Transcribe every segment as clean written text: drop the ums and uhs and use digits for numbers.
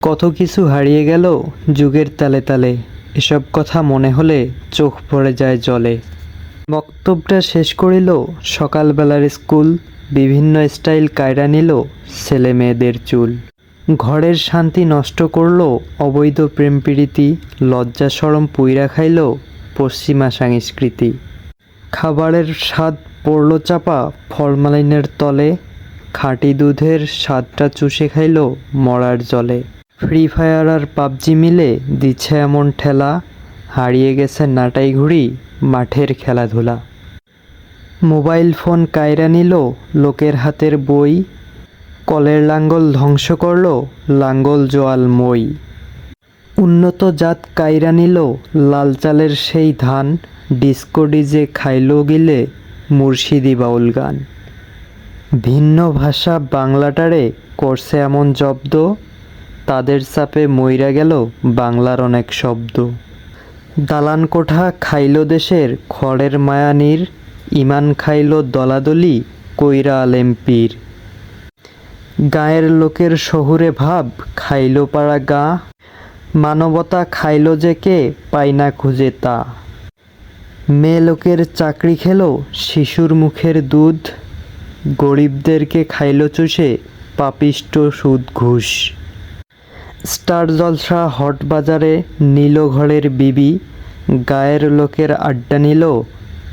কত কিছু হারিয়ে গেল যুগের তালে তালে, এসব কথা মনে হলে চোখ ভরে যায় জলে। বক্তব্যটা শেষ করিল সকালবেলার স্কুল, বিভিন্ন স্টাইল কায়রা নিল ছেলে মেয়েদের চুল। ঘরের শান্তি নষ্ট করলো অবৈধ প্রেম প্রীতি, লজ্জা শরম পুইরা খাইল পশ্চিমা সংস্কৃতি। খাবারের স্বাদ পড়ল চাপা ফরমালিনের তলে, খাঁটি দুধের স্বাদটা চুষে খাইল মরার জলে। ফ্রি ফায়ার আর পাবজি মিলে দিচ্ছে এমন ঠেলা, হারিয়ে গেছে নাটাই ঘুড়ি মাঠের খেলাধুলা। মোবাইল ফোন কায়রা নিল লোকের হাতের বই, কলের লাঙ্গল ধ্বংস করল লাঙ্গল জোয়াল মই। উন্নত জাত কায়রা নিল লাল চালের সেই ধান, ডিস্কো ডিজে খাইল গিলে মুর্শিদি বাউল গান। ভিন্ন ভাষা বাংলাটারে করছে এমন জব্দ, তাদের চাপে মইরা গেল বাংলার অনেক শব্দ। দালান কোঠা খাইল দেশের খড়ের মায়ানীর, ইমান খাইল দলাদলি কইরা আলেম পীর। গায়ের লোকের শহুরে ভাব খাইল পাড়া গা, মানবতা খাইল যে কে পাই না খুঁজে তা। মেয়ে লোকের চাকরি খেলো শিশুর মুখের দুধ, গরিবদেরকে খাইল চুষে পাপিষ্ট সুদ ঘুষ। স্টার জলসা হট বাজারে নিল ঘরের বিবি, গায়ের লোকের আড্ডা নিল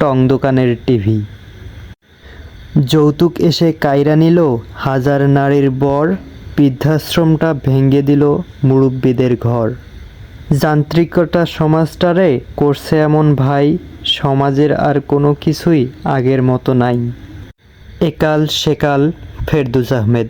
টং দোকানের টিভি। যৌতুক এসে কায়রা নিল হাজার নারীর বর, বৃদ্ধাশ্রমটা ভেঙে দিল মুরব্বীদের ঘর। যান্ত্রিকতা সমাজটারে করছে এমন ভাই, সমাজের আর কোনো কিছুই আগের মতো নাই। একাল সেকাল ফেরদৌস আহমেদ।